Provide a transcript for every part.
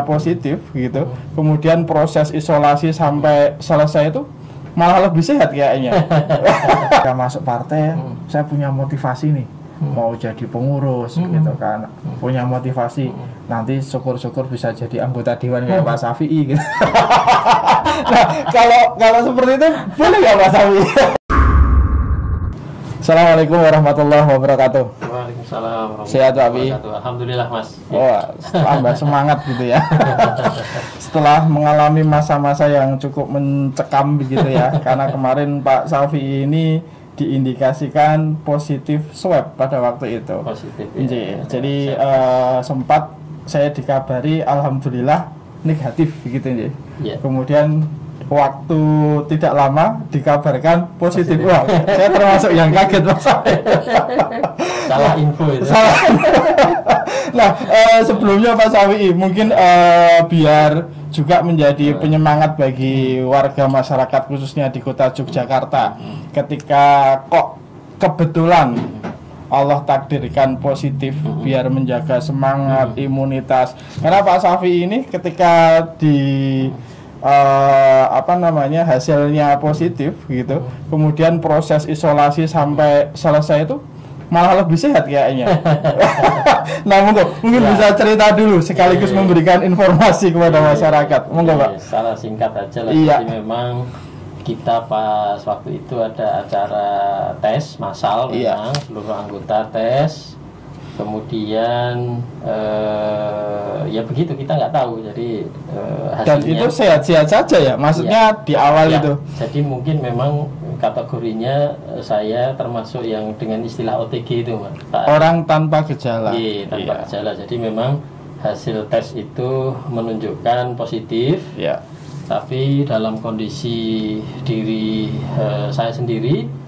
positif gitu, kemudian proses isolasi sampai selesai itu malah lebih sehat kayaknya. Saya masuk partai, saya punya motivasi nih, mau jadi pengurus gitu kan, punya motivasi nanti syukur-syukur bisa jadi anggota dewan kayak Pak Syafi'i gitu. Nah, kalau seperti itu boleh nggak Pak Syafi'i? Assalamualaikum warahmatullahi wabarakatuh. Waalaikumsalam. Sehat Pak Wi? Alhamdulillah Mas. Wah, tambah semangat gitu ya. Setelah mengalami masa-masa yang cukup mencekam begitu ya, karena kemarin Pak Syafi'i ini diindikasikan positif swab pada waktu itu. Positif. Ya. Jadi sempat saya dikabari alhamdulillah negatif begitu ya. Kemudian waktu tidak lama dikabarkan positif. Wah, saya termasuk yang kaget Mas. Salah info itu. Nah, sebelumnya Pak Syafi'i mungkin biar juga menjadi penyemangat bagi warga masyarakat khususnya di kota Yogyakarta ketika kok kebetulan Allah takdirkan positif biar menjaga semangat, imunitas. Karena Pak Syafi'i ini ketika di hasilnya positif gitu, kemudian proses isolasi sampai selesai itu malah lebih sehat kayaknya. Nah, mungkin bisa cerita dulu sekaligus memberikan informasi kepada masyarakat. Monggo Pak. Salah singkat aja lah. Jadi memang kita pas waktu itu ada acara tes massal, memang seluruh anggota tes. Kemudian ya begitu, kita nggak tahu. Jadi hasilnya, dan itu sehat-sehat saja ya, maksudnya di awal itu. Jadi mungkin memang kategorinya saya termasuk yang dengan istilah OTG itu, Pak. Orang tanpa gejala. Iya, tanpa gejala. Jadi memang hasil tes itu menunjukkan positif. Ya. Tapi dalam kondisi diri saya sendiri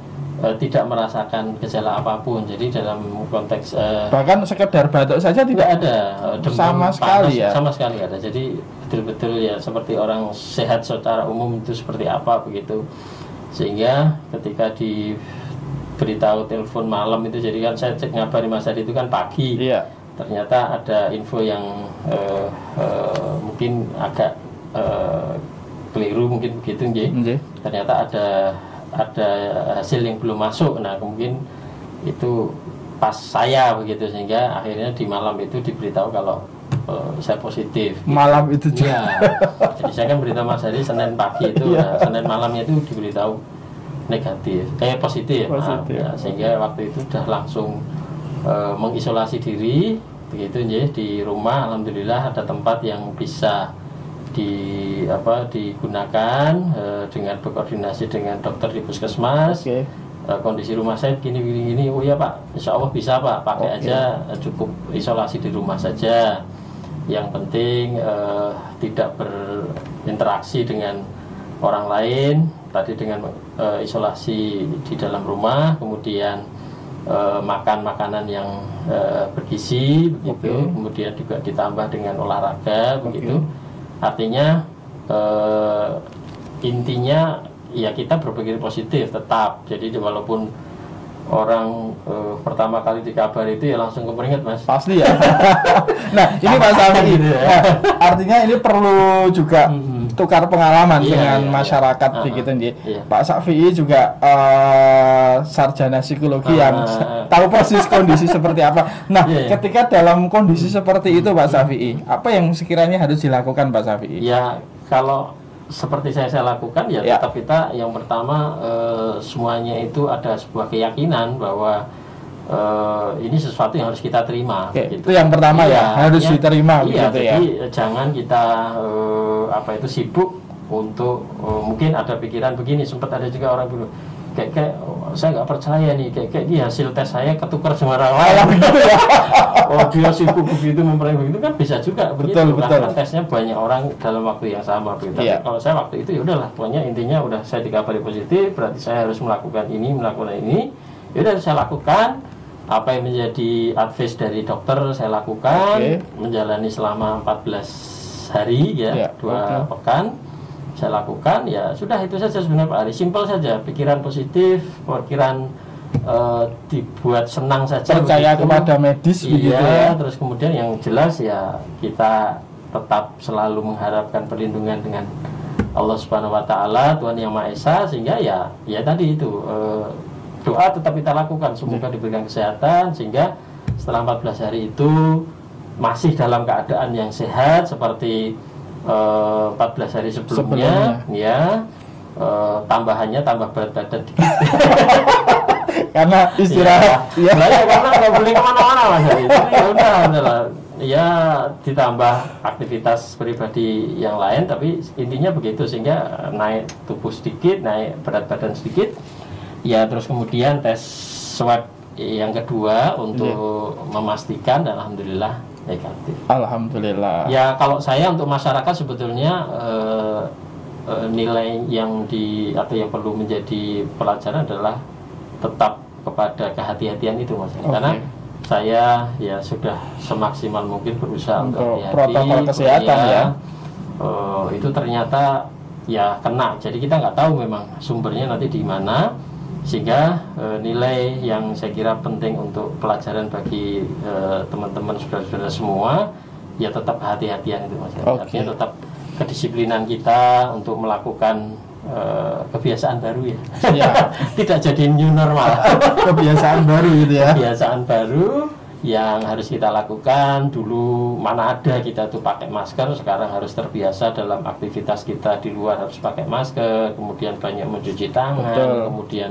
tidak merasakan gejala apapun. Jadi dalam konteks bahkan sekedar batuk saja tidak ada, sama sekali ya. Sama sekali ada. Jadi betul-betul ya seperti orang sehat secara umum itu seperti apa begitu. Sehingga ketika diberitahu telepon malam itu, jadi kan saya cek ngabari Mas Hadi itu kan pagi. Iya. Ternyata ada info yang mungkin agak keliru mungkin begitu nggih. Ternyata ada hasil yang belum masuk. Nah, mungkin itu pas saya begitu, sehingga akhirnya di malam itu diberitahu kalau saya positif. Malam itu juga. Ya. Jadi saya kan beritahu Mas Hadi Senin pagi itu, nah, Senin malamnya itu diberitahu negatif, positif. Ya, sehingga waktu itu sudah langsung mengisolasi diri begitu di rumah. Alhamdulillah ada tempat yang bisa digunakan dengan berkoordinasi dengan dokter di puskesmas. Kondisi rumah saya gini. Oh ya Pak, insya Allah bisa Pak, pakai aja, cukup isolasi di rumah saja. Yang penting tidak berinteraksi dengan orang lain. Tadi dengan isolasi di dalam rumah, kemudian makan makanan yang bergizi begitu, kemudian juga ditambah dengan olahraga begitu. Artinya intinya ya kita berpikir positif tetap. Jadi walaupun orang pertama kali dikabari itu ya langsung keperingat Mas. Pasti ya. Nah ini Pak Syafi'i gitu ya. Artinya ini perlu juga tukar pengalaman dengan masyarakat begitu nih. Pak Syafi'i juga sarjana psikologi yang tahu persis kondisi seperti apa. Nah ketika dalam kondisi seperti itu Pak Syafi'i, apa yang sekiranya harus dilakukan Pak Syafi'i? Ya kalau seperti saya lakukan ya tetap kita yang pertama semuanya itu ada sebuah keyakinan bahwa ini sesuatu yang harus kita terima. Gitu. Itu yang pertama harus diterima begitu ya. Jadi jangan kita sibuk untuk mungkin ada pikiran begini. Sempat ada juga orang bilang kayak saya nggak percaya nih, kayak ini hasil tes saya ketukar sama orang lain gitu ya. Oh dia sibuk begitu memperoleh begitu kan bisa juga begitu. Betul. Kan tesnya banyak orang dalam waktu yang sama begitu. Tapi kalau saya waktu itu ya udahlah, pokoknya intinya udah saya dikabari positif, berarti saya harus melakukan ini. Ya udah saya lakukan apa yang menjadi advice dari dokter, saya lakukan, menjalani selama 14 hari ya, 2 pekan. Saya lakukan, ya sudah itu saja sebenarnya Pak Ari, simpel saja, pikiran positif, pikiran dibuat senang saja, percaya begitu kepada medis begitu ya. Terus kemudian yang jelas ya kita tetap selalu mengharapkan perlindungan dengan Allah Subhanahu wa taala, Tuhan Yang Maha Esa, sehingga ya tadi itu doa tetap kita lakukan, semoga diberikan kesehatan sehingga setelah 14 hari itu masih dalam keadaan yang sehat seperti 14 hari sebelumnya. Ya. Tambahannya tambah berat badan dikit. Karena istirahat ya. Karena nggak boleh kemana-mana Mas Hari. Ya udah ya ditambah aktivitas pribadi yang lain, tapi intinya begitu, sehingga naik tubuh sedikit, naik berat badan sedikit. Ya terus kemudian tes swab yang kedua untuk memastikan, dan alhamdulillah negatif. Alhamdulillah. Ya kalau saya untuk masyarakat sebetulnya nilai yang atau yang perlu menjadi pelajaran adalah tetap kepada kehati-hatian itu Mas. Karena saya ya sudah semaksimal mungkin berusaha untuk hati-hati, protokol kesehatan ya. Itu ternyata ya kena. Jadi kita nggak tahu memang sumbernya nanti di mana, sehingga nilai yang saya kira penting untuk pelajaran bagi teman-teman saudara-saudara semua ya tetap hati-hatian itu Mas. Artinya tetap kedisiplinan kita untuk melakukan kebiasaan baru ya. Tidak jadi new normal. Kebiasaan baru gitu ya. Kebiasaan baru yang harus kita lakukan. Dulu mana ada kita tuh pakai masker, sekarang harus terbiasa dalam aktivitas kita di luar harus pakai masker, kemudian banyak mencuci tangan. Betul. Kemudian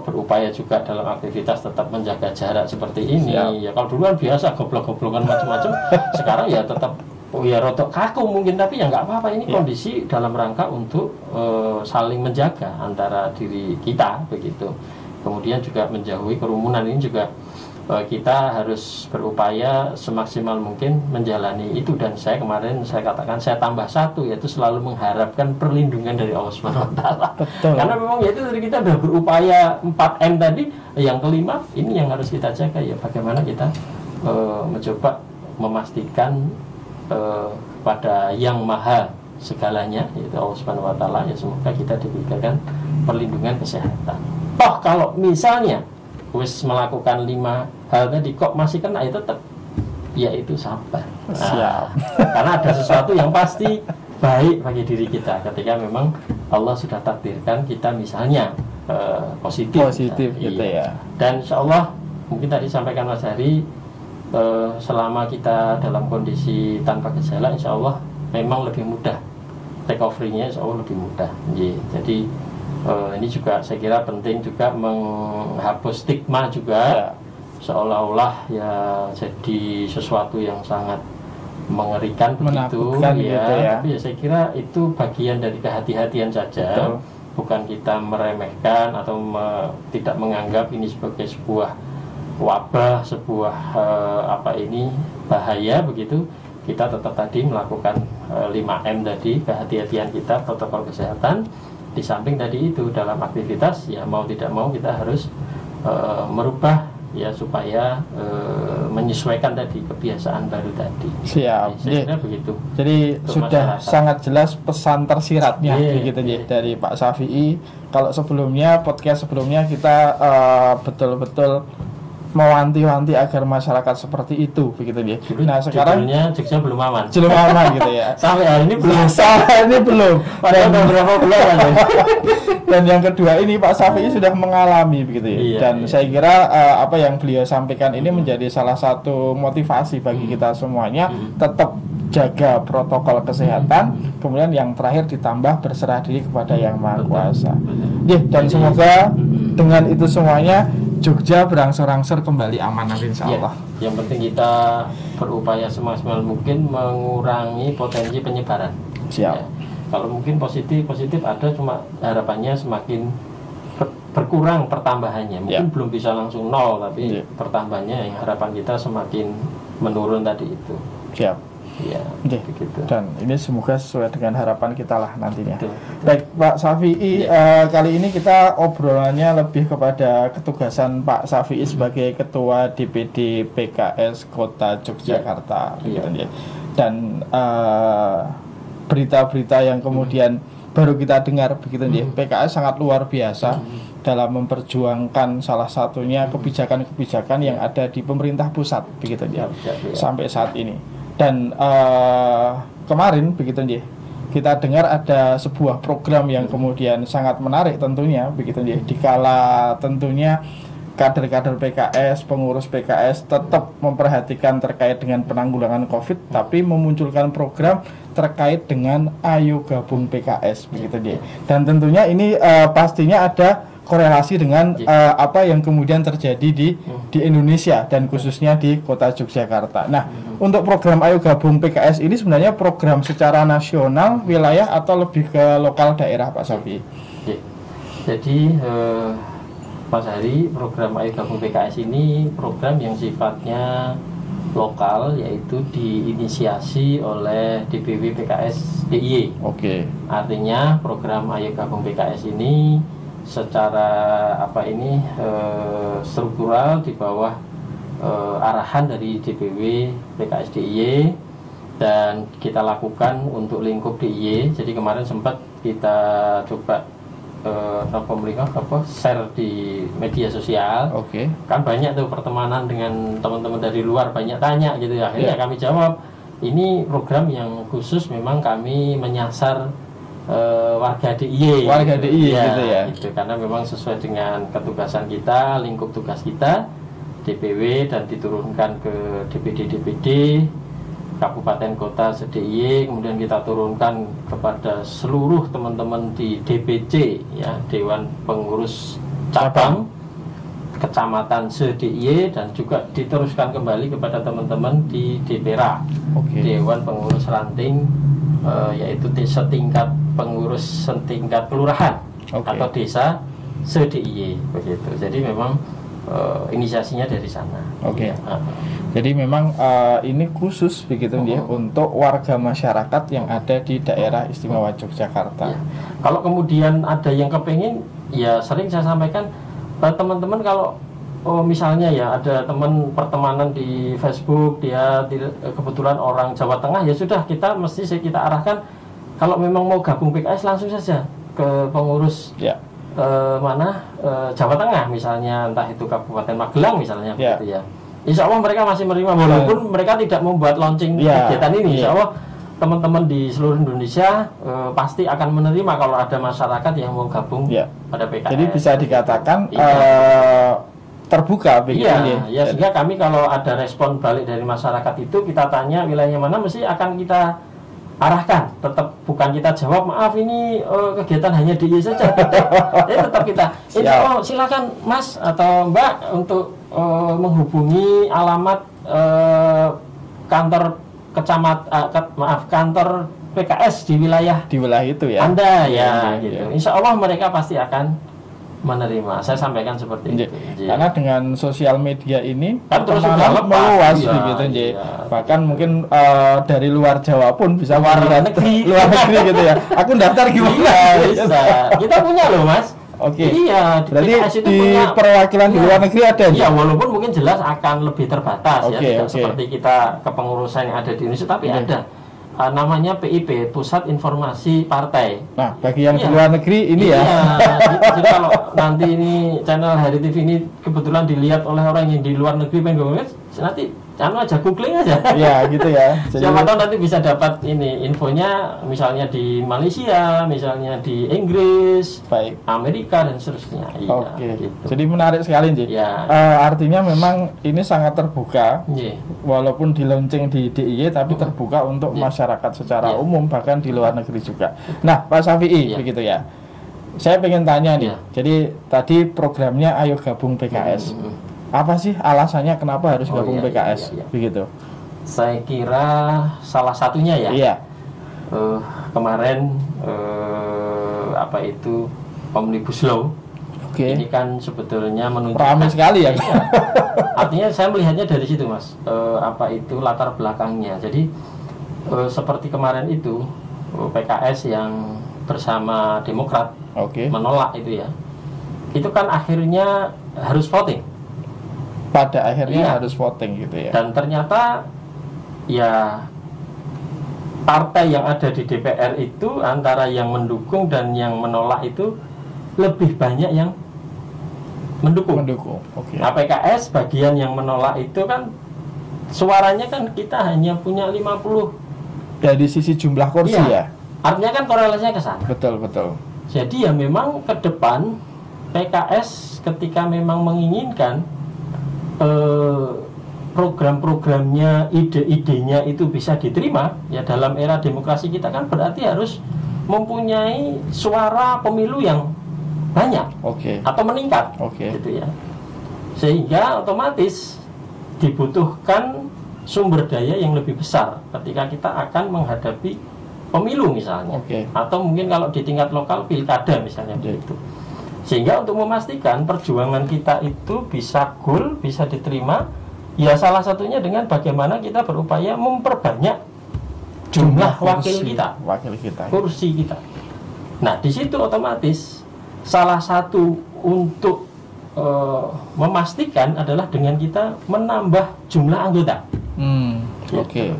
berupaya juga dalam aktivitas tetap menjaga jarak seperti ini. Ya kalau dulu kan biasa goblok-goblokan macam-macam, sekarang ya tetap ya rotok kaku mungkin, tapi ya nggak apa-apa. Ini kondisi dalam rangka untuk saling menjaga antara diri kita begitu. Kemudian juga menjauhi kerumunan, ini juga kita harus berupaya semaksimal mungkin menjalani itu. Dan saya kemarin saya katakan saya tambah satu, yaitu selalu mengharapkan perlindungan dari Allah Subhanahu wa taala. Karena memang ya itu dari kita sudah berupaya 4M tadi, yang kelima ini yang harus kita jaga ya, bagaimana kita mencoba memastikan pada yang maha segalanya, yaitu Allah Subhanahu wa taala, ya semoga kita diberikan perlindungan kesehatan. Toh kalau misalnya wis melakukan 5 hal tadi kok masih kena, ya tetap yaitu sabar. Karena ada sesuatu yang pasti baik bagi diri kita ketika memang Allah sudah takdirkan kita misalnya positif gitu ya. Dan insyaallah mungkin tadi sampaikan Mas Hari, selama kita dalam kondisi tanpa gejala, insya Allah memang lebih mudah recovery-nya, insya Allah lebih mudah. Jadi ini juga saya kira penting juga menghapus stigma juga, seolah-olah ya jadi sesuatu yang sangat mengerikan begitu ya. Gitu ya. Tapi ya saya kira itu bagian dari kehati-hatian saja. Betul. Bukan kita meremehkan atau tidak menganggap ini sebagai sebuah wabah, sebuah bahaya begitu. Kita tetap tadi melakukan 5M tadi, kehati-hatian kita, protokol kesehatan. Di samping tadi itu dalam aktivitas ya mau tidak mau kita harus merubah ya supaya menyesuaikan tadi kebiasaan baru tadi. Siap. Saya kira begitu. Jadi sudah sangat jelas pesan tersiratnya begitu dari Pak Syafi'i. Kalau sebelumnya podcast sebelumnya kita betul-betul mewanti-wanti agar masyarakat seperti itu begitu dia. Nah sekarang Jogja belum aman. Belum aman gitu ya. Sampai hari ini belum. Sampai ini belum. Padahal beberapa bulan. Dan yang kedua ini Pak Syafi'i sudah mengalami begitu ya. Iya, Dan saya kira apa yang beliau sampaikan ini menjadi salah satu motivasi bagi kita semuanya, tetap jaga protokol kesehatan, kemudian yang terakhir ditambah berserah diri kepada Yang Maha Kuasa. Dan semoga dengan itu semuanya Jogja berangsur-angsur kembali aman nanti insya Allah. Yang penting kita berupaya semaksimal mungkin mengurangi potensi penyebaran. Siap. Ya. Kalau mungkin positif ada, cuma harapannya semakin berkurang pertambahannya. Mungkin belum bisa langsung nol, tapi pertambahannya yang harapan kita semakin menurun tadi itu. Siap. Ya, begitu. Dan ini semoga sesuai dengan harapan kita lah nantinya. Betul. Baik Pak Syafi'i, kali ini kita obrolannya lebih kepada ketugasan Pak Syafi'i sebagai Ketua DPD PKS Kota Yogyakarta. Dan berita-berita yang kemudian baru kita dengar begitu ya. PKS sangat luar biasa dalam memperjuangkan salah satunya kebijakan-kebijakan yang ada di pemerintah pusat begitu ya. Sampai saat ini. Dan kemarin begitu nih, kita dengar ada sebuah program yang kemudian sangat menarik tentunya begitu nih. Dikala tentunya kader-kader PKS, pengurus PKS tetap memperhatikan terkait dengan penanggulangan COVID, tapi memunculkan program terkait dengan Ayo Gabung PKS begitu dia. Dan tentunya ini pastinya ada korelasi dengan apa yang kemudian terjadi di Indonesia dan khususnya di Kota Yogyakarta. Nah, untuk program Ayo Gabung PKS ini sebenarnya program secara nasional, wilayah atau lebih ke lokal daerah, Pak Safi? Jadi Mas Hari, program Ayo Gabung PKS ini program yang sifatnya lokal, yaitu diinisiasi oleh DPW PKS DIY. Oke. Artinya program Ayo Gabung PKS ini secara struktural di bawah arahan dari DPW PKS DIY, dan kita lakukan untuk lingkup DIY. Jadi kemarin sempat kita coba share di media sosial. Oke. Kan banyak tuh pertemanan dengan teman-teman dari luar, banyak tanya gitu ya. Akhirnya kami jawab, ini program yang khusus memang kami menyasar warga DIY. Warga DIY gitu ya. Gitu, karena memang sesuai dengan ketugasan kita, lingkup tugas kita DPW, dan diturunkan ke DPD Kabupaten Kota se-DIY, kemudian kita turunkan kepada seluruh teman-teman di DPC ya, Dewan Pengurus Cabang Kecamatan se-DIY, dan juga diteruskan kembali kepada teman-teman di DPRA, Dewan Pengurus Ranting, yaitu setingkat pengurus setingkat kelurahan atau desa se-DIY begitu. Jadi memang inisiasinya dari sana. Oke. Jadi memang ini khusus begitu ya untuk warga masyarakat yang ada di daerah istimewa Yogyakarta. Ya. Kalau kemudian ada yang kepingin, ya sering saya sampaikan teman-teman, kalau misalnya ya ada teman pertemanan di Facebook, dia kebetulan orang Jawa Tengah, ya sudah, kita arahkan, kalau memang mau gabung PKS langsung saja ke pengurus Jawa Tengah misalnya, entah itu Kabupaten Magelang misalnya begitu ya. Insya Allah mereka masih menerima, walaupun mereka tidak membuat launching kegiatan ini. Insya Allah teman-teman di seluruh Indonesia pasti akan menerima kalau ada masyarakat yang mau gabung pada PKS. Jadi bisa dikatakan terbuka begitu ya. Sehingga kami kalau ada respon balik dari masyarakat itu, kita tanya wilayahnya mana, mesti akan kita arahkan. Tetap bukan kita jawab, maaf ini kegiatan hanya DIY saja. Jadi tetap kita silakan Mas atau Mbak untuk menghubungi alamat kantor kantor PKS di wilayah itu ya. Anda gitu. Insya Allah mereka pasti akan menerima. Saya sampaikan seperti itu. Karena dengan sosial media ini kan terus meluas begitu. Bahkan mungkin dari luar Jawa pun bisa luar negeri gitu ya. Aku daftar gimana? Bisa. Kita punya loh Mas. Oke. Iya, berarti di perwakilan di luar negeri ada. Iya, walaupun mungkin jelas akan lebih terbatas tidak seperti kita kepengurusan yang ada di Indonesia, tapi ada namanya PIP, Pusat Informasi Partai. Nah, bagi yang di luar negeri ini jadi kalau nanti ini channel Hari TV ini kebetulan dilihat oleh orang yang di luar negeri, nanti aja googling aja. Iya, gitu ya. Jadi, siapa tahu nanti bisa dapat ini infonya, misalnya di Malaysia, misalnya di Inggris, Amerika dan seterusnya. Gitu. Jadi menarik sekali, Ji. Artinya memang ini sangat terbuka. Walaupun di launching di DIY, tapi terbuka untuk masyarakat secara umum, bahkan di luar negeri juga. Nah, Pak Syafi'i, begitu ya. Saya pengen tanya nih. Jadi tadi programnya Ayo Gabung PKS. Apa sih alasannya kenapa harus gabung PKS begitu? Saya kira salah satunya kemarin Omnibus Law. Ini kan sebetulnya menunjukkan ramai sekali ya. Artinya saya melihatnya dari situ Mas. Latar belakangnya. Jadi seperti kemarin itu PKS yang bersama Demokrat menolak itu ya. Itu kan akhirnya harus voting. Pada akhirnya harus voting gitu ya. Dan ternyata ya partai yang ada di DPR itu antara yang mendukung dan yang menolak itu lebih banyak yang mendukung. Oke. Nah, PKS bagian yang menolak itu kan suaranya kan kita hanya punya 50. Dari sisi jumlah kursi ya. Artinya kan korelasinya ke sana. Betul, betul. Jadi ya memang ke depan PKS ketika memang menginginkan program-programnya, ide-idenya itu bisa diterima, ya dalam era demokrasi kita kan berarti harus mempunyai suara pemilu yang banyak, atau meningkat, gitu ya. Sehingga otomatis dibutuhkan sumber daya yang lebih besar ketika kita akan menghadapi pemilu misalnya, atau mungkin kalau di tingkat lokal pilkada misalnya begitu. Sehingga untuk memastikan perjuangan kita itu bisa goal, bisa diterima, ya salah satunya dengan bagaimana kita berupaya memperbanyak jumlah wakil kita, kursi kita. Nah, di situ otomatis salah satu untuk memastikan adalah dengan kita menambah jumlah anggota.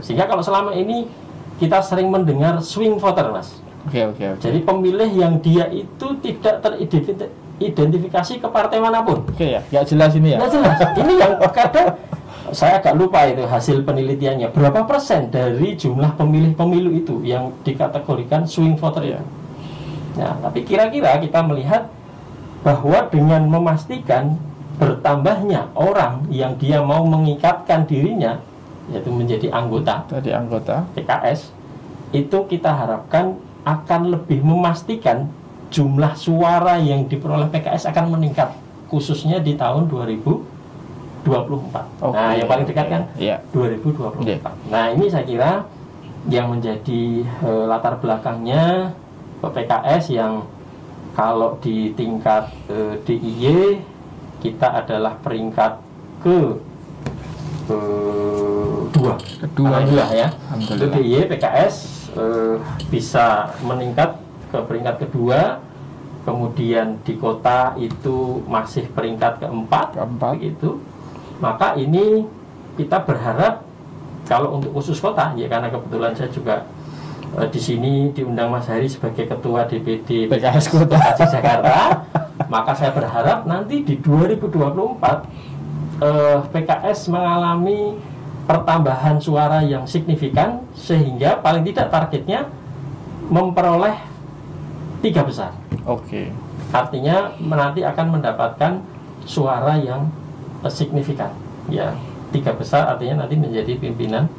Sehingga kalau selama ini kita sering mendengar swing voter, Mas. Jadi pemilih yang dia itu tidak teridentifikasi ke partai manapun. Nggak jelas ini ya. Nggak jelas. Ini yang kadang saya agak lupa itu hasil penelitiannya. Berapa persen dari jumlah pemilih pemilu itu yang dikategorikan swing voter itu? Nah, tapi kira-kira kita melihat bahwa dengan memastikan bertambahnya orang yang dia mau mengikatkan dirinya, yaitu menjadi anggota PKS, itu kita harapkan akan lebih memastikan jumlah suara yang diperoleh PKS akan meningkat, khususnya di tahun 2024. Nah, yang paling dekat kan 2024. Nah, ini saya kira yang menjadi latar belakangnya PKS yang kalau di tingkat DIY kita adalah peringkat kedua ya. Untuk DIY PKS bisa meningkat ke peringkat kedua, kemudian di kota itu masih peringkat keempat. Begitu. Maka ini kita berharap kalau untuk khusus kota, ya karena kebetulan saya juga di sini diundang Mas Hari sebagai ketua DPD PKS Kota Jakarta, maka saya berharap nanti di 2024 PKS mengalami pertambahan suara yang signifikan, sehingga paling tidak targetnya memperoleh 3 besar. Artinya nanti akan mendapatkan suara yang signifikan, ya 3 besar artinya nanti menjadi pimpinan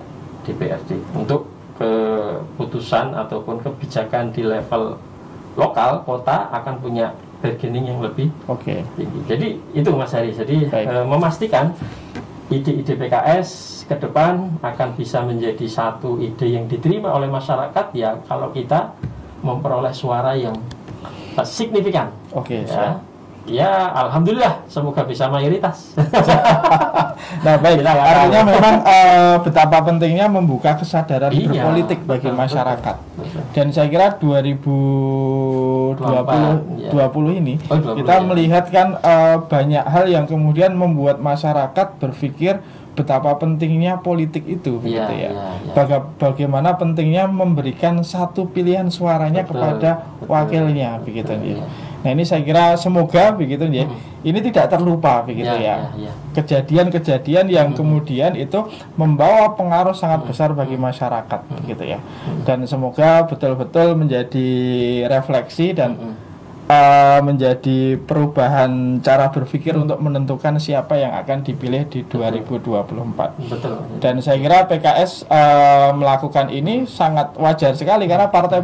DPRD. Untuk keputusan ataupun kebijakan di level lokal, kota akan punya bargaining yang lebih tinggi. Jadi itu Mas Hari, jadi memastikan ide-ide PKS ke depan akan bisa menjadi satu ide yang diterima oleh masyarakat, ya kalau kita memperoleh suara yang signifikan. Ya, alhamdulillah, semoga bisa mayoritas. Nah, baik. Artinya memang betapa pentingnya membuka kesadaran berpolitik bagi masyarakat. Dan saya kira 2020 ini kita melihat kan banyak hal yang kemudian membuat masyarakat berpikir betapa pentingnya politik itu, begitu ya. Bagaimana pentingnya memberikan satu pilihan suaranya kepada wakilnya, begitu ya. Nah, ini saya kira semoga begitu ya. Ini tidak terlupa begitu ya. Kejadian-kejadian yang kemudian itu membawa pengaruh sangat besar bagi masyarakat, begitu ya. Dan semoga betul-betul menjadi refleksi dan menjadi perubahan cara berpikir untuk menentukan siapa yang akan dipilih di 2024. Dan saya kira PKS melakukan ini sangat wajar sekali karena partai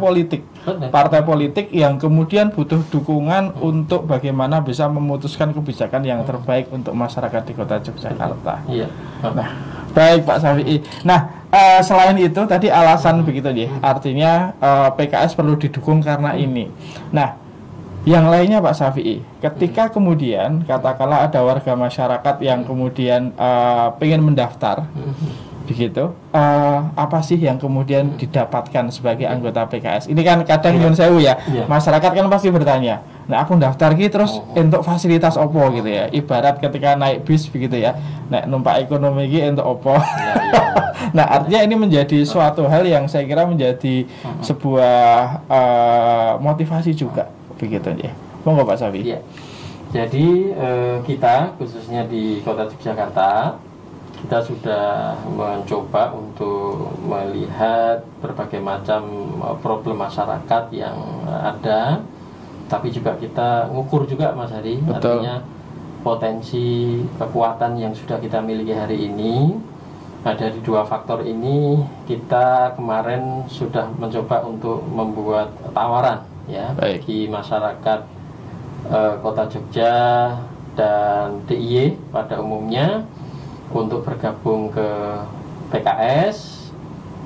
politik yang kemudian butuh dukungan untuk bagaimana bisa memutuskan kebijakan yang terbaik untuk masyarakat di Kota Yogyakarta. Nah, baik Pak Syafi'i. Nah, selain itu tadi alasan begitu ya. Artinya PKS perlu didukung karena ini. Nah, yang lainnya Pak Syafi'i, ketika kemudian katakanlah ada warga masyarakat yang kemudian pengen mendaftar, begitu, apa sih yang kemudian didapatkan sebagai anggota PKS? Ini kan kadang nyun sewu ya, masyarakat kan pasti bertanya, nah aku daftar gitu terus untuk fasilitas opo gitu ya, ibarat ketika naik bis begitu ya, nah numpak ekonomi gitu untuk opo. Nah, artinya ini menjadi suatu hal yang saya kira menjadi sebuah motivasi juga. Begitu ya. Monggo Pak Syafi'i. Jadi kita khususnya di Kota Yogyakarta kita sudah mencoba untuk melihat berbagai macam problem masyarakat yang ada, tapi juga kita ngukur juga Mas Hari. Betul. Artinya potensi kekuatan yang sudah kita miliki hari ini. Nah, dari dua faktor ini kita kemarin sudah mencoba untuk membuat tawaran ya bagi masyarakat Kota Jogja dan DIY pada umumnya untuk bergabung ke PKS.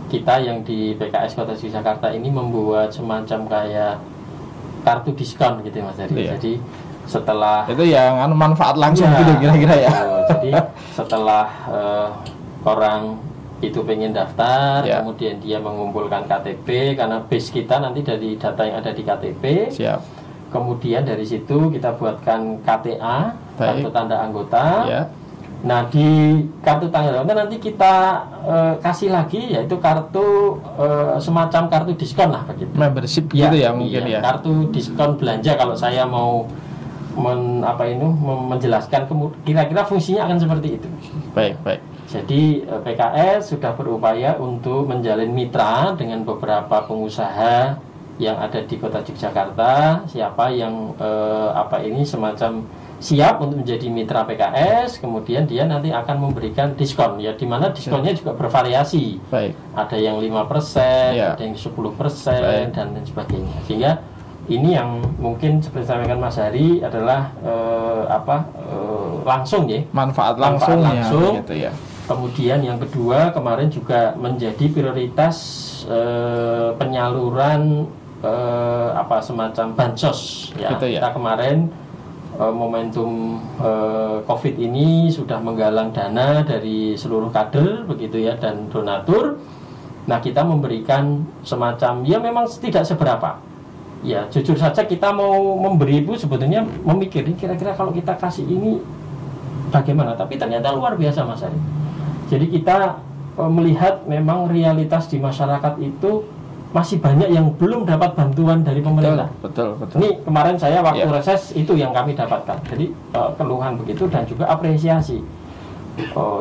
Kita yang di PKS Kota Yogyakarta ini membuat semacam kayak kartu diskon gitu Mas Dari. Iya. Jadi setelah itu yang manfaat langsung ya, gitu kira-kira ya. Jadi setelah orang itu pengen daftar, ya. kemudian dia mengumpulkan KTP karena base kita nanti dari data yang ada di KTP. Siap. Kemudian dari situ kita buatkan KTA, kartu tanda anggota. Ya. Nah, di kartu tanda anggota nanti kita kasih lagi yaitu kartu semacam kartu diskon lah begitu. Membership gitu ya mungkin ya. Kartu diskon belanja kalau saya mau menjelaskan kira-kira fungsinya akan seperti itu. Baik. Jadi PKS sudah berupaya untuk menjalin mitra dengan beberapa pengusaha yang ada di Kota Yogyakarta. Siapa yang semacam siap untuk menjadi mitra PKS, kemudian dia nanti akan memberikan diskon ya, di mana diskonnya juga bervariasi. Baik. Ada yang 5%, ya. ada yang 10% dan lain sebagainya. Sehingga ini yang mungkin seperti disampaikan Mas Hari adalah langsung ya, manfaat langsung gitu ya. Kemudian yang kedua kemarin juga menjadi prioritas penyaluran semacam bansos ya. Gitu ya. Kita kemarin momentum COVID ini sudah menggalang dana dari seluruh kader begitu ya dan donatur. Nah, kita memberikan semacam ya memang tidak seberapa. Ya, jujur saja kita mau memberi itu sebetulnya memikirin kira-kira kalau kita kasih ini bagaimana, tapi ternyata luar biasa Mas Ari. Jadi kita melihat memang realitas di masyarakat itu masih banyak yang belum dapat bantuan dari pemerintah. Betul. Ini kemarin saya waktu reses itu yang kami dapatkan. Jadi keluhan begitu dan juga apresiasi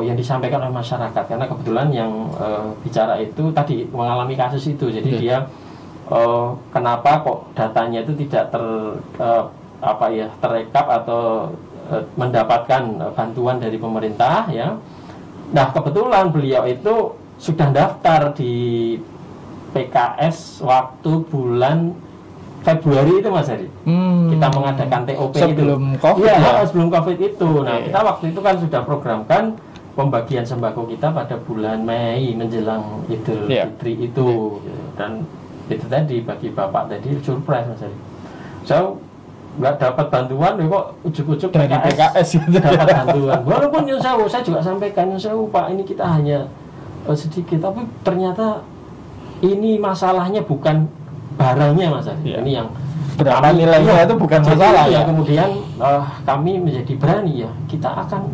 yang disampaikan oleh masyarakat. Karena kebetulan yang bicara itu tadi mengalami kasus itu. Jadi dia kenapa kok datanya itu tidak terekap atau mendapatkan bantuan dari pemerintah ya. Nah, kebetulan beliau itu sudah daftar di PKS waktu bulan Februari itu Mas Heri. Kita mengadakan TOP sebelum itu. COVID sebelum COVID itu. Nah, kita waktu itu kan sudah programkan pembagian sembako kita pada bulan Mei menjelang Idul Fitri itu. Dan itu tadi bagi Bapak tadi surprise Mas Heri. So nggak dapat bantuan, kok ujuk-ujuk dari PKS gitu. Dapat bantuan. Walaupun Nyun Sewu, saya juga sampaikan Nyun Sewu Pak, ini kita hanya sedikit, tapi ternyata ini masalahnya bukan barangnya Mas Ari. Ini yang berapa nilainya itu bukan masalah ya. Kemudian kami menjadi berani ya, kita akan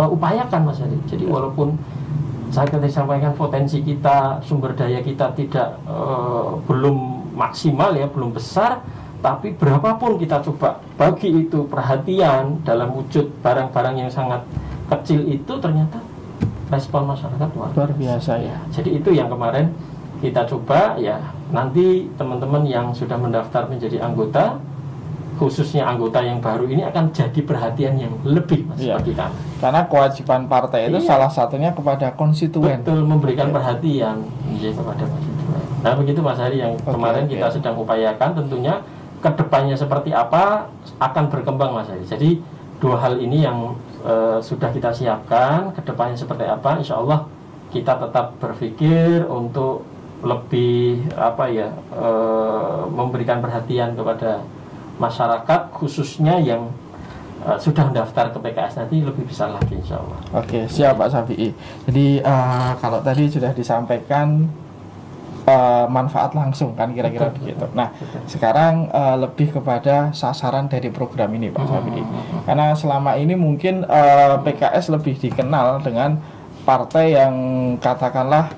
upayakan Mas Ari. Jadi walaupun saya tadi sampaikan potensi kita, sumber daya kita tidak belum maksimal ya, belum besar, tapi berapapun kita coba bagi itu perhatian dalam wujud barang-barang yang sangat kecil itu, ternyata respon masyarakat luar biasa ya. Jadi itu yang kemarin kita coba ya, nanti teman-teman yang sudah mendaftar menjadi anggota, khususnya anggota yang baru ini akan jadi perhatian yang lebih Mas bagi kami. Karena kewajiban partai itu salah satunya kepada konstituen. Betul, memberikan perhatian kepada konstituen. Nah begitu Mas Hari yang kemarin kita sedang upayakan, tentunya kedepannya seperti apa akan berkembang Mas Hari. Jadi dua hal ini yang sudah kita siapkan, kedepannya seperti apa, insya Allah kita tetap berpikir untuk lebih memberikan perhatian kepada masyarakat, khususnya yang sudah mendaftar ke PKS nanti lebih besar lagi insya Allah. Oke, siap Pak Syafi'i. Jadi kalau tadi sudah disampaikan manfaat langsung kan kira-kira begitu. Nah, sekarang lebih kepada sasaran dari program ini Pak Syafi'i. Karena selama ini mungkin PKS lebih dikenal dengan partai yang katakanlah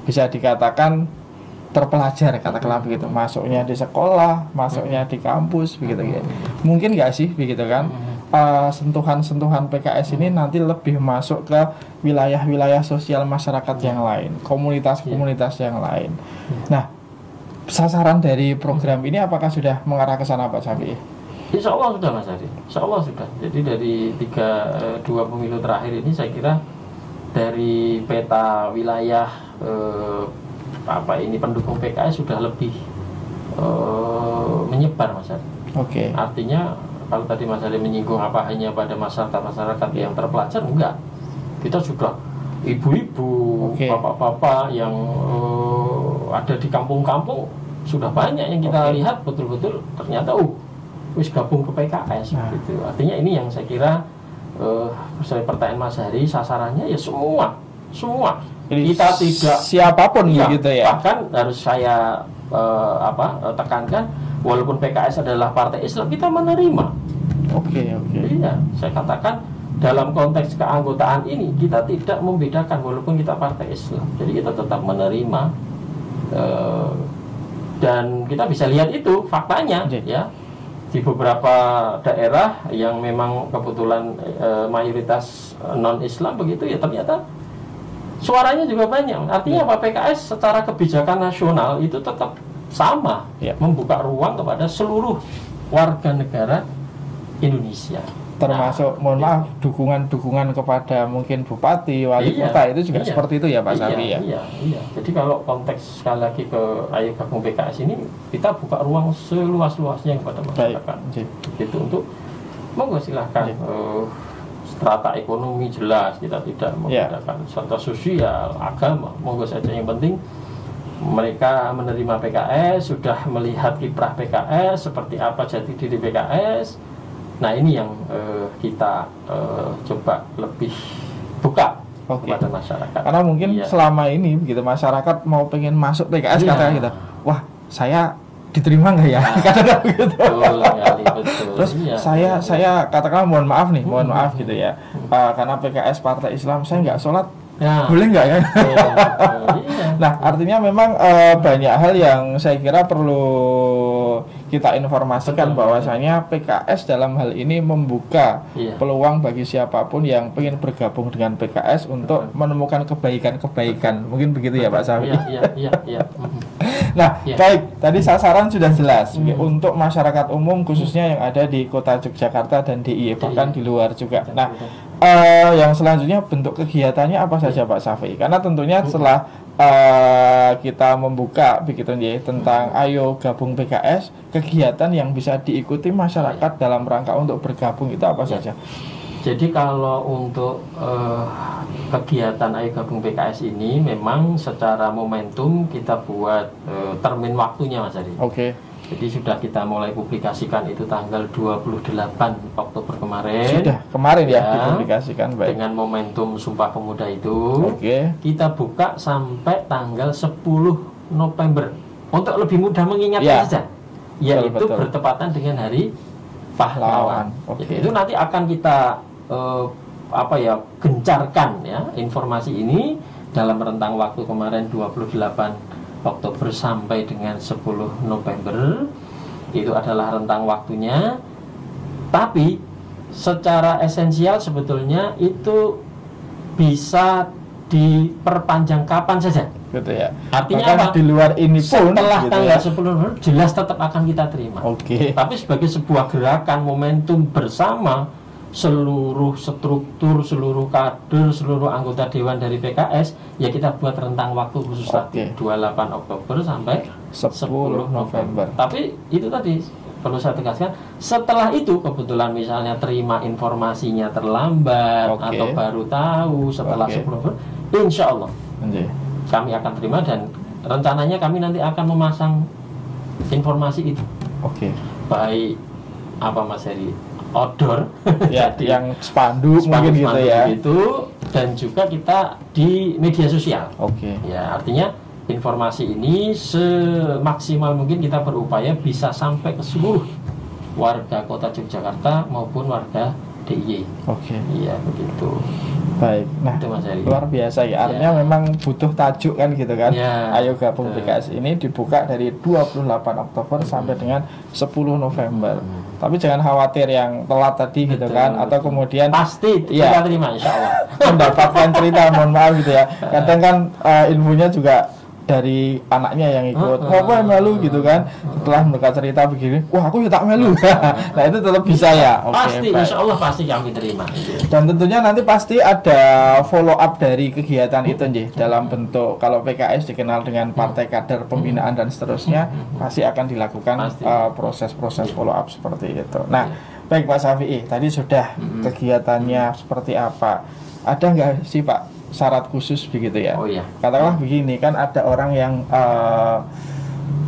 bisa dikatakan terpelajar, katakanlah begitu. Masuknya di sekolah, masuknya di kampus begitu ya. Mungkin nggak sih begitu kan? sentuhan-sentuhan PKS ini nanti lebih masuk ke wilayah-wilayah sosial masyarakat yang lain, komunitas-komunitas yang lain. Nah, sasaran dari program ini apakah sudah mengarah ke sana, Pak Syafi'i? Insya Allah sudah, Mas Hadi. Insya Allah sudah. Jadi dari 2 pemilu terakhir ini saya kira dari peta wilayah pendukung PKS sudah lebih menyebar, Mas Hadi. Oke. Artinya kalau tadi Mas Hadi menyinggung apa hanya pada masyarakat yang terpelajar, enggak. Kita sudah ibu-ibu, bapak-bapak yang ada di kampung-kampung sudah banyak yang kita lihat betul-betul ternyata wis gabung ke PKS gitu. Artinya ini yang saya kira sesuai pertanyaan Mas Hari, sasarannya ya semua. Jadi kita tidak siapapun gitu ya. Bahkan harus saya tekankan, walaupun PKS adalah partai Islam, kita menerima. Oke. Iya, saya katakan dalam konteks keanggotaan ini kita tidak membedakan walaupun kita partai Islam. Jadi kita tetap menerima dan kita bisa lihat itu faktanya ya. Di beberapa daerah yang memang kebetulan mayoritas non-Islam begitu ya, ternyata suaranya juga banyak. Artinya apa? PKS secara kebijakan nasional itu tetap sama, membuka ruang kepada seluruh warga negara Indonesia. Termasuk, mohon maaf, dukungan kepada mungkin bupati, wali kota itu juga seperti itu ya Pak Syafi'i ya? Iya. Jadi kalau konteks sekali lagi ke Ayo Gabung PKS ini, kita buka ruang seluas-luasnya kepada masyarakat. Gitu untuk, monggo silahkan. Strata ekonomi jelas, kita tidak membedakan strata sosial, agama, monggo saja. Yang penting mereka menerima PKS, sudah melihat kiprah PKS, seperti apa jati diri PKS. Nah ini yang kita coba lebih buka kepada masyarakat. Karena mungkin selama ini begitu masyarakat mau pengen masuk PKS katanya gitu, wah saya diterima nggak ya? Katakan begitu. Betul. Terus saya katakan mohon maaf gitu ya, karena PKS Partai Islam saya nggak sholat. Boleh nggak ya? Nah artinya memang banyak hal yang saya kira perlu kita informasikan bahwasanya PKS dalam hal ini membuka peluang bagi siapapun yang ingin bergabung dengan PKS untuk menemukan kebaikan-kebaikan. Mungkin begitu ya Pak Syafi'i. Iya. Nah, baik, tadi sasaran sudah jelas untuk masyarakat umum khususnya yang ada di Kota Yogyakarta dan DIY, bahkan di luar juga. Nah, yang selanjutnya bentuk kegiatannya apa saja Pak Syafi'i? Karena tentunya setelah kita membuka begitu ya tentang Ayo Gabung PKS, kegiatan yang bisa diikuti masyarakat dalam rangka untuk bergabung itu apa saja? Jadi kalau untuk kegiatan Ayo Gabung PKS ini memang secara momentum kita buat termin waktunya Mas Ari. Oke. Jadi sudah kita mulai publikasikan itu tanggal 28 Oktober kemarin. Sudah kemarin ya dipublikasikan, baik. Dengan momentum Sumpah Pemuda itu. Kita buka sampai tanggal 10 November. Untuk lebih mudah mengingatnya saja. Yaitu bertepatan dengan Hari Pahlawan. Itu nanti akan kita gencarkan ya informasi ini dalam rentang waktu kemarin 28 Oktober sampai dengan 10 November. Itu adalah rentang waktunya. Tapi secara esensial sebetulnya itu bisa diperpanjang kapan saja. Gitu ya. Artinya apa? Di luar ini pun setelah gitu tanggal 10 November jelas tetap akan kita terima. Tapi sebagai sebuah gerakan momentum bersama seluruh struktur, seluruh kader, seluruh anggota dewan dari PKS, ya kita buat rentang waktu khusus tadi 28 Oktober sampai 10 November. Tapi itu tadi perlu saya tegaskan, setelah itu kebetulan misalnya terima informasinya terlambat atau baru tahu setelah 10 November, insya Allah kami akan terima dan rencananya kami nanti akan memasang informasi itu. Baik Mas Heri, outdoor yang spanduk mungkin gitu ya. Itu dan juga kita di media sosial. Ya, artinya informasi ini semaksimal mungkin kita berupaya bisa sampai ke seluruh warga Kota Yogyakarta maupun warga DIY. Oke. Iya begitu. Baik. Nah, Itu Mas Heri. luar biasa ya. Artinya memang butuh tajuk kan gitu kan. Ya, Ayo Gabung betul. PKS ini dibuka dari 28 Oktober sampai dengan 10 November. Tapi jangan khawatir yang telat tadi gitu Betul, kan, atau betul. kemudian Pasti Iya. kita terima insya Allah. mendapatkan cerita, mohon maaf gitu ya. Kadang kan infonya juga dari anaknya yang ikut, mau apa melu gitu kan. Setelah mereka cerita begini, wah aku ya tak melu. Nah itu tetap bisa ya. Oke, Pasti baik. insya Allah pasti kami terima. Dan tentunya nanti pasti ada follow up dari kegiatan itu nih, dalam bentuk kalau PKS dikenal dengan partai kader pembinaan dan seterusnya, pasti akan dilakukan Pasti. proses-proses follow up seperti itu. Nah, baik Pak Syafi'i, tadi sudah kegiatannya seperti apa. Ada nggak sih Pak syarat khusus begitu ya? Oh iya. Katakanlah begini, kan ada orang yang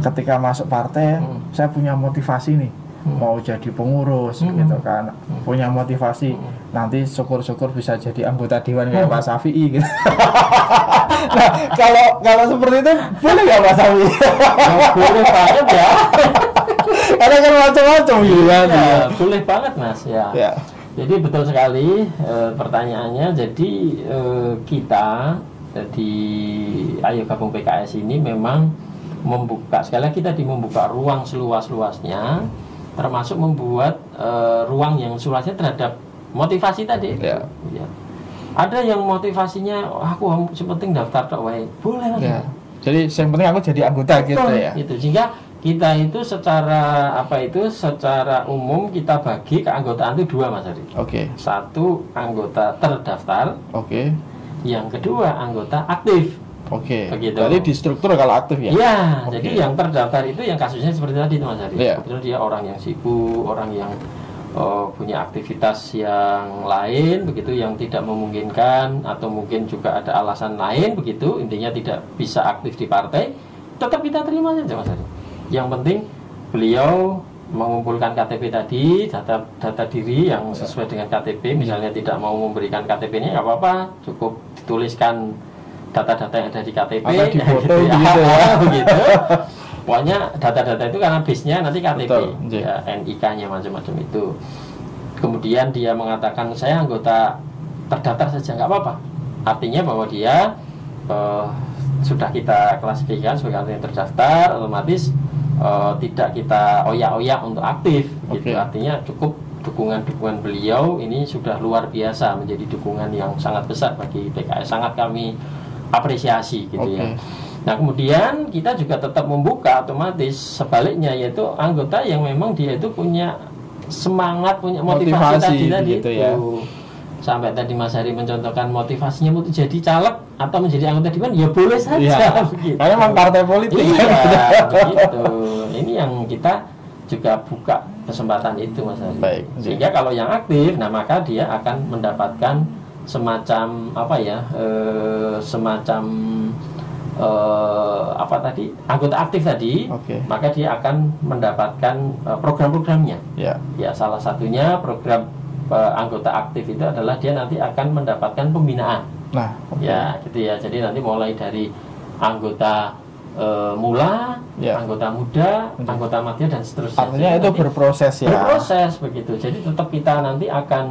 ketika masuk partai, saya punya motivasi nih, mau jadi pengurus gitu kan, punya motivasi nanti syukur-syukur bisa jadi anggota dewan kayak Pak Syafi'i gitu. Nah, kalau seperti itu boleh nggak Pak Syafi'i? Boleh banget ya. Karena kan macam-macam gitu kan. Ya, boleh banget Mas ya. Ya. Jadi betul sekali pertanyaannya. Jadi kita di Ayo Gabung PKS ini memang membuka, sekali lagi tadi membuka ruang seluas-luasnya, termasuk membuat ruang yang seluasnya terhadap motivasi tadi. Ya. Ya. Ada yang motivasinya aku sepenting daftar tok wae. Boleh Mas. Ya. Jadi yang penting aku jadi anggota gitu Betul, ya. gitu. Sehingga kita itu secara umum kita bagi keanggotaan itu dua Mas Ari. Oke. Satu anggota terdaftar, Oke. yang kedua anggota aktif. Oke. Begitu. Berarti di struktur kalau aktif ya. Iya, Oke. jadi yang terdaftar itu yang kasusnya seperti tadi itu Mas Ari. Iya. Betul, dia orang yang sibuk, orang yang punya aktivitas yang lain begitu, yang tidak memungkinkan atau mungkin juga ada alasan lain begitu, intinya tidak bisa aktif di partai, tetap kita terima saja Mas Ari. Yang penting beliau mengumpulkan KTP tadi, data diri yang sesuai dengan KTP. Misalnya tidak mau memberikan KTP-nya, nggak apa-apa, cukup dituliskan data-data yang ada di KTP, Atau di foto gitu gitu ya. begitu. Pokoknya data-data itu karena base-nya nanti KTP, Betul, ya, NIK-nya macam-macam itu. Kemudian dia mengatakan saya anggota terdaftar saja, nggak apa-apa. Artinya bahwa dia sudah kita klasifikasikan sebagai anggota yang terdaftar, otomatis tidak kita oyak-oyak untuk aktif gitu. Oke. Artinya cukup dukungan beliau ini sudah luar biasa, menjadi dukungan yang sangat besar bagi PKS, sangat kami apresiasi gitu ya. Nah kemudian kita juga tetap membuka otomatis sebaliknya, yaitu anggota yang memang dia itu punya semangat, punya motivasi tadi gitu itu ya. Sampai tadi Mas Hari mencontohkan motivasinya untuk jadi caleg atau menjadi anggota dewan, ya boleh saja Iya. begitu. Karena memang partai politik. Iya, begitu. Ini yang kita juga buka kesempatan itu Mas Hari. Baik. Sehingga kalau yang aktif, nah maka dia akan mendapatkan semacam apa ya, semacam apa tadi, anggota aktif tadi. Oke. Maka dia akan mendapatkan program-programnya. Ya. Ya, salah satunya program anggota aktif itu adalah dia nanti akan mendapatkan pembinaan. Nah, oke. Ya, gitu ya. Jadi nanti mulai dari anggota mula, Ya. anggota muda, anggota madya dan seterusnya. Artinya Jadi itu nanti berproses ya. berproses begitu. Jadi tetap kita nanti akan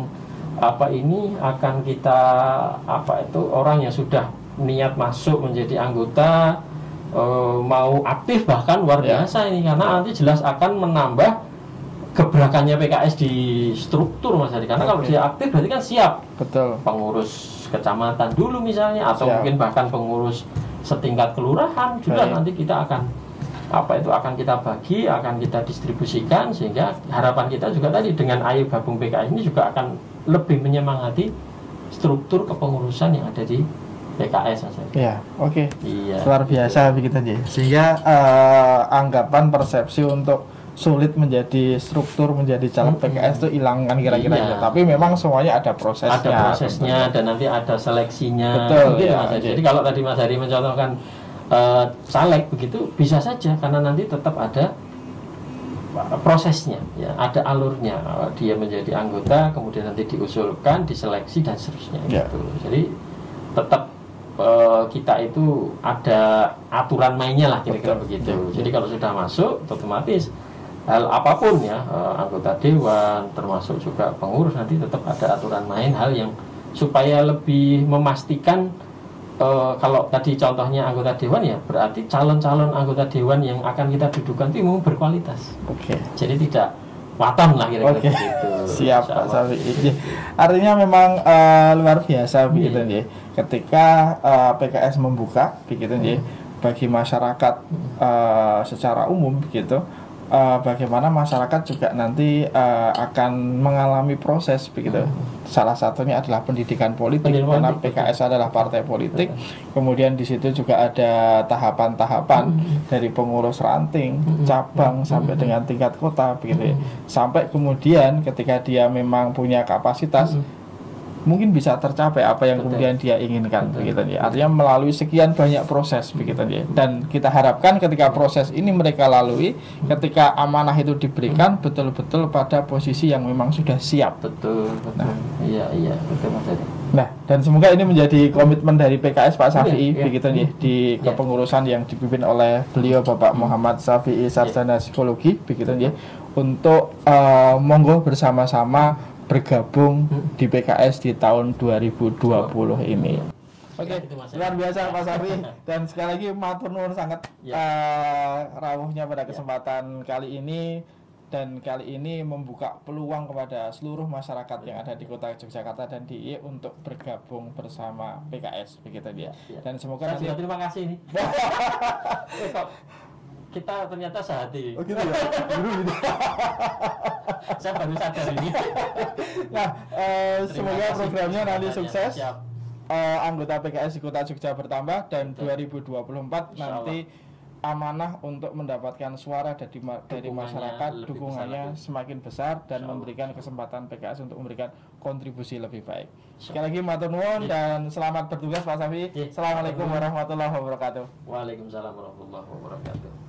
akan kita itu orang yang sudah niat masuk menjadi anggota, mau aktif bahkan luar Ya. biasa ini, karena nanti jelas akan menambah gebrakannya PKS di struktur Mas Hadi. Karena kalau Oke. dia aktif berarti kan siap Betul. pengurus kecamatan dulu misalnya, atau Siap. mungkin bahkan pengurus setingkat kelurahan juga. Baik. Nanti kita akan akan kita bagi, akan kita distribusikan, sehingga harapan kita juga tadi dengan Ayo Gabung PKS ini juga akan lebih menyemangati struktur kepengurusan yang ada di PKS Mas Hadi. Ya, oke. Iya. Luar biasa begitu aja. Sehingga anggapan persepsi untuk sulit menjadi struktur menjadi caleg PKS itu hilang kan kira-kira Iya. gitu. Tapi memang semuanya ada prosesnya. Ada prosesnya dan nanti ada seleksinya. Betul, Begitu, ya, Mas Hadi. oke. Jadi kalau tadi Mas Hari mencontohkan caleg begitu, bisa saja karena nanti tetap ada prosesnya, ya, ada alurnya. Dia menjadi anggota, kemudian nanti diusulkan, diseleksi dan seterusnya. Ya. Gitu. Jadi tetap kita itu ada aturan mainnya lah kira-kira Betul. begitu. Jadi kalau sudah masuk, otomatis hal apapun ya, anggota dewan termasuk juga pengurus, nanti tetap ada aturan main, hal yang supaya lebih memastikan. Kalau tadi contohnya anggota dewan ya, berarti calon-calon anggota dewan yang akan kita dudukan itu memang berkualitas. Oke. Jadi tidak waton lah kira-kira Oke. begitu. Siap Pak Insyaallah. Syafi'i. Artinya memang luar biasa begitu Iya. nggih. Ketika PKS membuka begitu nggih bagi masyarakat secara umum begitu, bagaimana masyarakat juga nanti akan mengalami proses begitu. Salah satunya adalah pendidikan politik, Pendidikan karena politik, PKS adalah partai politik. Kemudian di situ juga ada tahapan-tahapan dari pengurus ranting, cabang sampai dengan tingkat kota begitu ya. Sampai kemudian ketika dia memang punya kapasitas, mungkin bisa tercapai apa yang Betul. kemudian dia inginkan Betul. begitu ya. Artinya melalui sekian banyak proses begitu ya. Dan kita harapkan ketika proses ini mereka lalui, ketika amanah itu diberikan betul-betul pada posisi yang memang sudah siap. Betul, betul. Iya, betul Mas Edi. Nah, dan semoga ini menjadi komitmen dari PKS Pak Syafi'i Iya, begitu nih di Iya. kepengurusan yang dipimpin oleh beliau Bapak Muhammad Syafi'i Sarjana Psikologi begitu nih untuk monggo bersama-sama bergabung di PKS di tahun 2020 ini. Oke, Itu, Mas. luar biasa Pak Syafi'i, dan sekali lagi matur nuwun sangat rawuhnya pada kesempatan kali ini, dan kali ini membuka peluang kepada seluruh masyarakat yang ada di Kota Yogyakarta dan DIY untuk bergabung bersama PKS begitu dia. Dan semoga Saya nanti juga terima kasih nih. Kok kita ternyata sehati. Oh gitu ya. Saya baru sadar ini. Nah, semoga kasih programnya nanti kesempatannya. sukses. Siap. Anggota PKS di Kota Jogja bertambah, dan 2024 Insya nanti amanah untuk mendapatkan suara dari Dukungannya masyarakat, lebih dukungannya besar lagi. semakin besar dan Insya Allah. memberikan kesempatan PKS untuk memberikan kontribusi lebih baik. Insya Sekali lagi matur nuwun Iya. dan selamat bertugas Pak Syafi'i. Iya. Assalamualaikum warahmatullahi wabarakatuh. Waalaikumsalam warahmatullahi wabarakatuh.